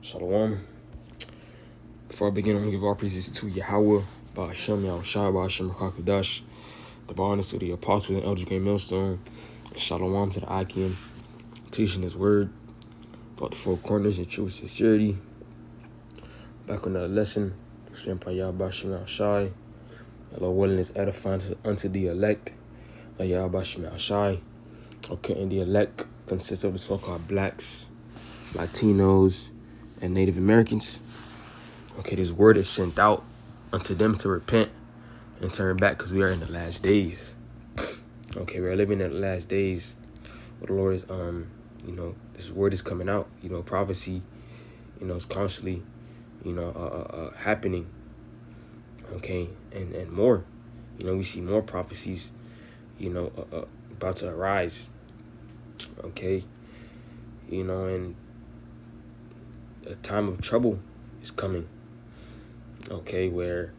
Shalom. Before I begin, I'm going to give all praises to Yahweh, Ba'ashem, Yahushua, Ba'ashem, HaMALAKWATH, the bonus to the apostles and elders, Great Millstone, and Shalom to the Akim, teaching his word, about the four corners in true sincerity. Back on another lesson, explained by Yahweh, Ba'ashem, Yahushua, the Lord willing is edifying unto the elect, Yahweh, Ba'ashem, Yahushua. Okay, and the elect consists of the so-called blacks, Latinos, and Native Americans. Okay, this word is sent out unto them to repent and turn back, because we are in the last days. Okay, we are living in the last days. But the Lord is, this word is coming out. Prophecy, is constantly, happening. Okay, and more. We see more prophecies, about to arise. Okay, and a time of trouble is coming. Okay, where,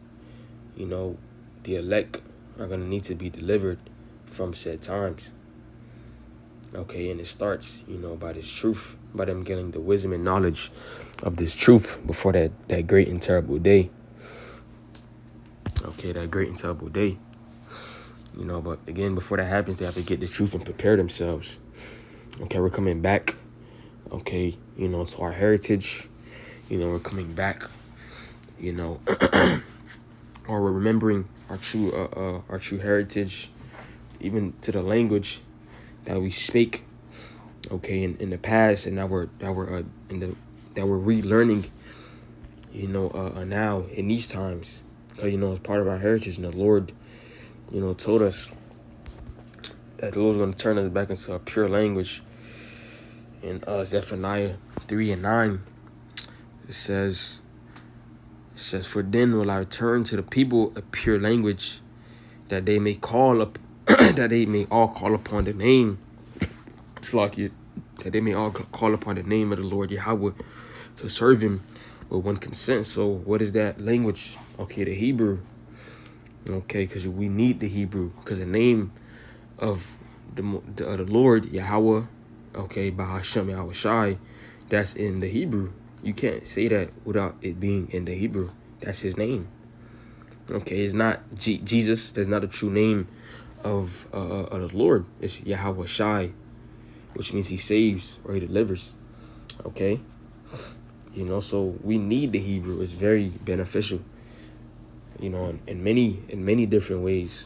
the elect are going to need to be delivered from said times. Okay, and it starts, by this truth, by them getting the wisdom and knowledge of this truth before that great and terrible day. Okay, that great and terrible day. But again, before that happens, they have to get the truth and prepare themselves. Okay, we're coming back, okay, to our heritage. We're coming back, or we're remembering our true heritage, even to the language that we speak, okay, in the past, and that we're relearning, now in these times, because it's part of our heritage, and the Lord, told us that the Lord's going to turn us back into a pure language. In Zephaniah 3:9, it says, for then will I return to the people a pure language, that they may call up, that they may all call upon the name, that they may all call upon the name of the Lord Yahweh, to serve him with one consent. So what is that language? Okay, the Hebrew. Okay, because we need the Hebrew, because the name of the Lord Yahweh, okay, Ba'ashem, Yahushai, that's in the Hebrew. You can't say that without it being in the Hebrew. That's his name. Okay, it's not Jesus. That's not a true name of the Lord. It's Yahweh Shai, which means he saves or he delivers. Okay, so we need the Hebrew. It's very beneficial, in many different ways.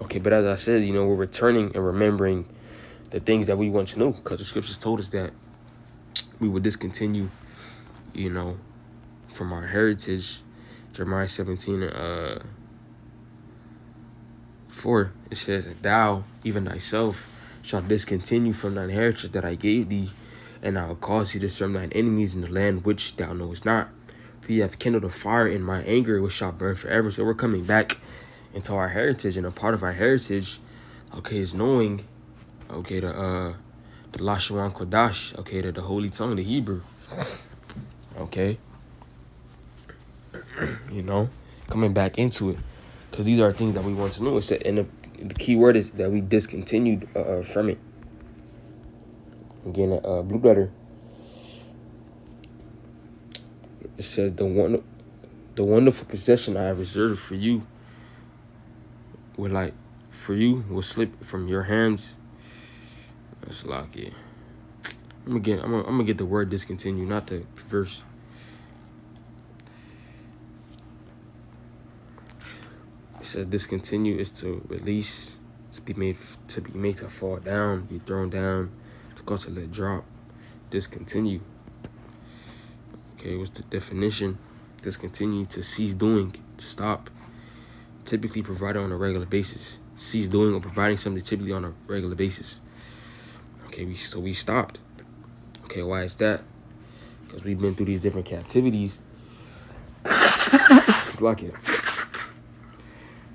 Okay, but as I said, we're returning and remembering the things that we once knew, because the scriptures told us that we would discontinue, from our heritage. Jeremiah 17:4, it says, thou, even thyself, shalt discontinue from thine heritage that I gave thee, and I will cause thee to serve thine enemies in the land which thou knowest not. For ye have kindled a fire in my anger, which shall burn forever. So we're coming back into our heritage, and a part of our heritage, okay, is knowing, okay, the Lashon Kodash, okay, the holy tongue, the Hebrew. Okay, coming back into it, because these are things that we want to know. It's that, and the key word is that we discontinued from it. Again, blue letter, it says, the wonderful possession I have reserved for you will slip from your hands. That's like it. I'm gonna get the word discontinue, not the verse. It says discontinue is to release, to be made to fall down, be thrown down, to cause to let drop. Discontinue. Okay, what's the definition? Discontinue, to cease doing, to stop. Typically provided on a regular basis. Cease doing or providing something typically on a regular basis. Okay, we stopped. Okay, why is that? Because we've been through these different captivities. Block it.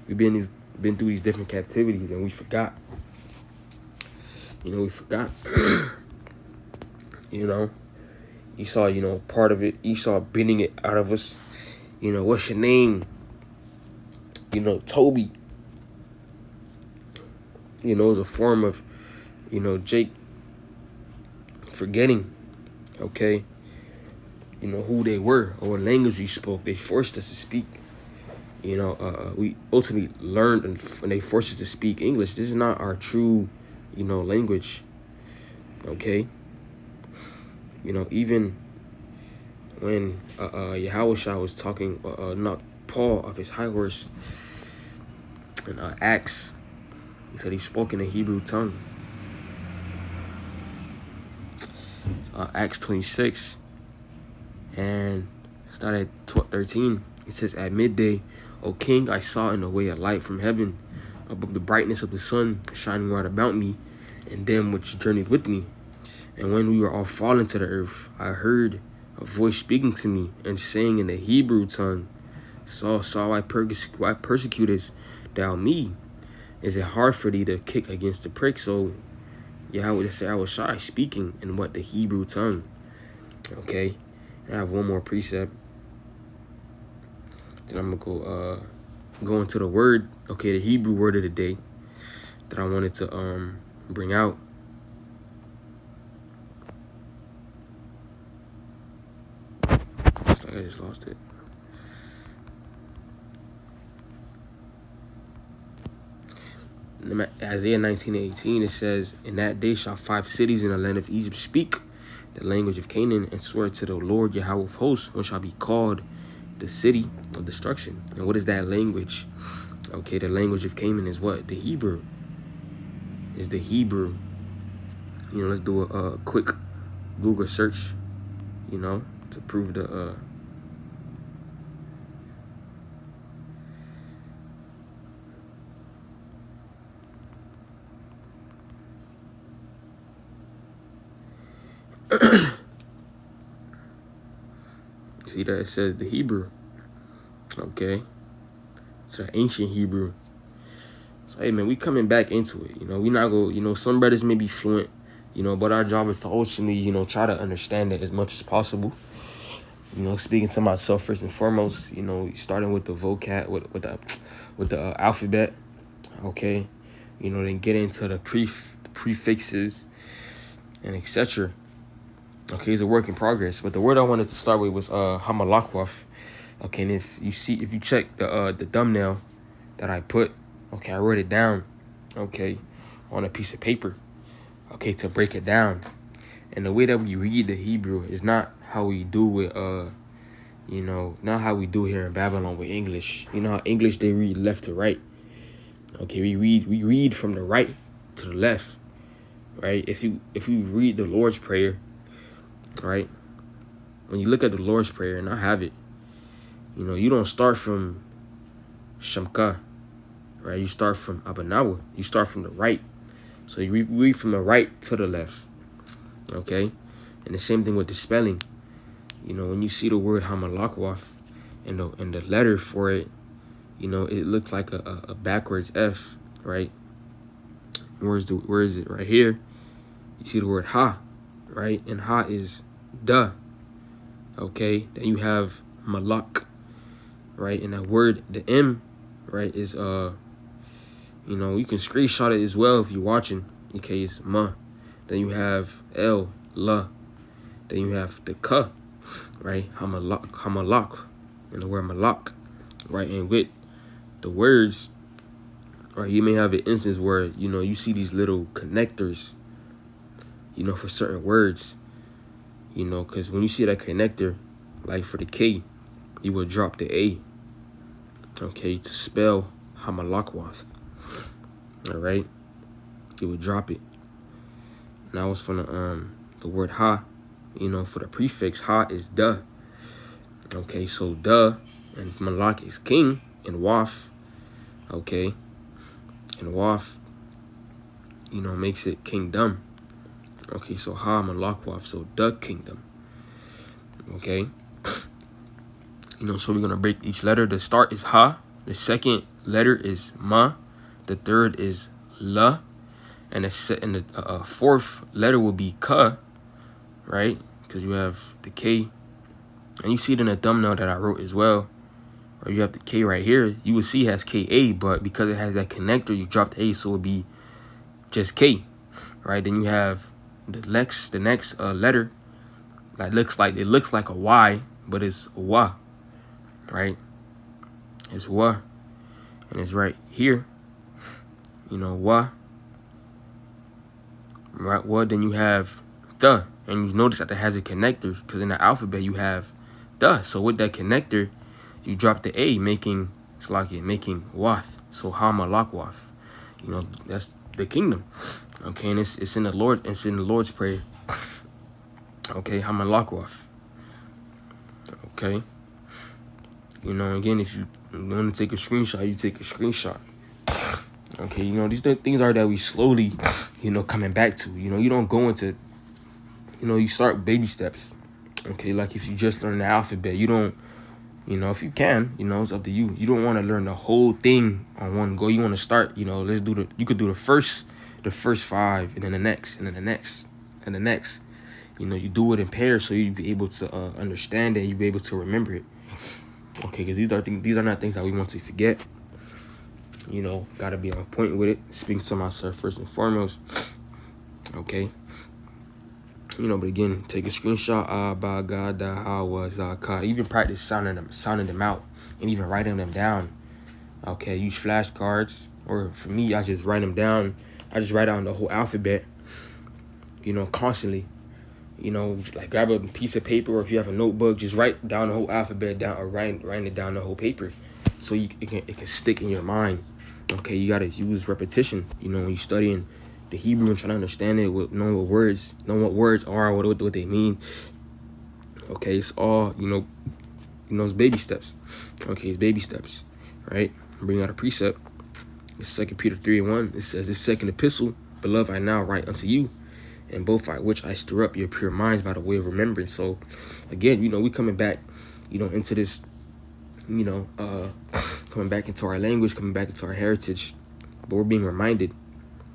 We've been through these different captivities, and we forgot. We forgot. Esau, part of it, Esau beating it out of us. What's your name? Toby. Is a form of, Jake forgetting, okay? who they were or what language we spoke. They forced us to speak. We ultimately learned and they forced us to speak English. This is not our true, language. Okay. Even when Yahushua was talking, knocked Paul off his high horse in Acts, he said he spoke in the Hebrew tongue. Acts 26, and start at 13. It says, "At midday, O king, I saw in the way a light from heaven, above the brightness of the sun, shining round about me, and them which journeyed with me. And when we were all fallen to the earth, I heard a voice speaking to me, and saying in the Hebrew tongue, Saul, Saul, why persecutest thou me? Is it hard for thee to kick against the prick?" So Yahweh said, I was shy, speaking in what? The Hebrew tongue. Okay. I have one more precept. Then I'm gonna go into the word, okay, the Hebrew word of the day that I wanted to bring out. Looks like I just lost it. Isaiah 19:18, it says, "In that day shall 5 cities in the land of Egypt speak the language of Canaan, and swear to the Lord Yahweh of hosts, one shall be called the city of destruction." And what is that language? Okay, the language of Canaan is what? The Hebrew. Is the Hebrew. Let's do a quick Google search, to prove the see that it says the Hebrew. Okay. It's an ancient Hebrew. So hey man, we coming back into it. We not go, some brothers may be fluent, but our job is to ultimately, try to understand it as much as possible. Speaking to myself first and foremost, starting with the vocab, with the alphabet, okay, then get into the prefixes and etc. Okay, it's a work in progress. But the word I wanted to start with was HAMALAKWATH. Okay, and if you check the thumbnail that I put, okay, I wrote it down, okay, on a piece of paper, okay, to break it down. And the way that we read the Hebrew is not how we do with not how we do here in Babylon with English. How English they read left to right. Okay, we read from the right to the left, right? If you read the Lord's Prayer, right? When you look at the Lord's Prayer, and I have it, you don't start from Shamka, right? You start from Abanawa. You start from the right. So you read from the right to the left, okay? And the same thing with the spelling. When you see the word HAMALAKWATH and the letter for it, it looks like a backwards F, right? Where is it? Right here. You see the word Ha, right? And Ha is the, okay? Then you have Malak, right? And that word, the M, right, is you can screenshot it as well if you're watching. Okay, it's Ma. Then you have El, La. Then you have the Ka, right? Hamalak, and the word Malak, right? And with the words, right, you may have an instance where you see these little connectors, for certain words, because when you see that connector, like for the K, you will drop the A, okay, to spell HAMALAKWATH. All right, you would drop it. Now it's from the word Ha, for the prefix Ha is the. Okay, so the and Malak is king, and Wath, okay, and Wath, makes it kingdom. Okay, so HAMALAKWATH, so the kingdom. Okay, so we're gonna break each letter. The start is Ha. The second letter is Ma. The third is La, and the fourth letter will be Ka, right? Because you have the K, and you see it in the thumbnail that I wrote as well. Or you have the K right here. You will see it has KA, but because it has that connector, you drop the A, so it would be just K, right? Then you have the next letter It looks like a Y, but it's a Wa, right? It's Wa, and it's right here. You know, Wa. Right, well, then you have the, and you notice that it has a connector, because in the alphabet you have the. So with that connector, you drop the A, making making Wath. So HAMALAKWATH. You know, that's the kingdom. Okay, and it's in the Lord's Prayer. Okay, HAMALAKWATH. Okay. You know, again, if you want to take a screenshot, you take a screenshot. Okay, you know, these things are that we slowly, you know, coming back to. You know, you don't go into, you know, you start baby steps. Okay, like if you just learn the alphabet, you don't, you know, if you can, you know, it's up to you. You don't want to learn the whole thing on one go. You want to start, you know, you could do the first 5, and then the next, and then the next, and the next. You know, you do it in pairs so you'll be able to understand it, and you'll be able to remember it. Okay, because these are not things that we want to forget. You know, gotta be on point with it. Speaking to myself first and foremost. Okay. You know, but again, take a screenshot. By God, how was God. Even practice sounding them out, and even writing them down. Okay, use flashcards, or for me, I just write them down. I just write down the whole alphabet. You know, constantly. You know, like grab a piece of paper, or if you have a notebook, just write down the whole alphabet down, or write it down the whole paper, so it can stick in your mind. Okay, you gotta use repetition. You know, when you're studying the Hebrew and trying to understand it, knowing what words are, what they mean. Okay, it's all it's baby steps. Okay, it's baby steps, right? Bring out a precept. It's 2 Peter 3:1. It says, "This second epistle, beloved, I now write unto you, and both by which I stir up your pure minds by the way of remembrance." So, again, you know, we coming back, you know, into this, you know, coming back into our language, coming back into our heritage, but we're being reminded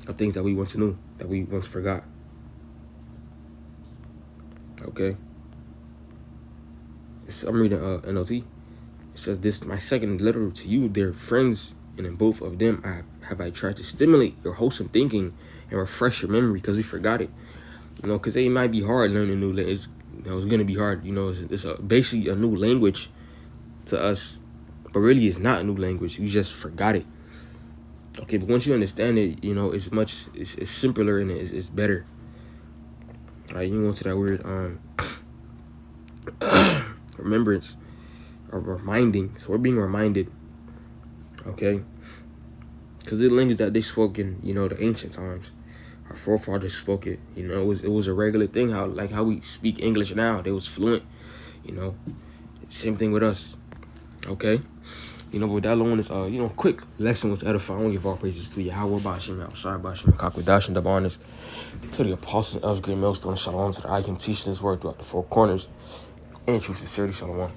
of things that we once knew, that we once forgot. Okay. I'm reading NLT. It says, "This my second letter to you, dear friends, and in both of them I tried to stimulate your wholesome thinking and refresh your memory," because we forgot it. You know, because it might be hard learning a new language. You know, it's going to be hard. You know, it's basically a new language to us, but really it's not a new language. You just forgot it. Okay, but once you understand it, you know, it's simpler, and it's better. All right, you go to that word remembrance, or reminding. So we're being reminded. Okay, because the language that they spoke in, you know, the ancient times, our forefathers spoke it. You know, it was a regular thing. How we speak English now, they was fluent. You know, same thing with us. Okay. You know, but that alone is, you know, quick lesson was edifying. I want to give all praises to Yahweh, Ba'ashem, Yahushua, Ba'ashem, HaMALAKWATH, and the honors to the apostles, elders, great millstone, shalom, to the I can teach this word throughout the four corners, and true sincerity, shalom.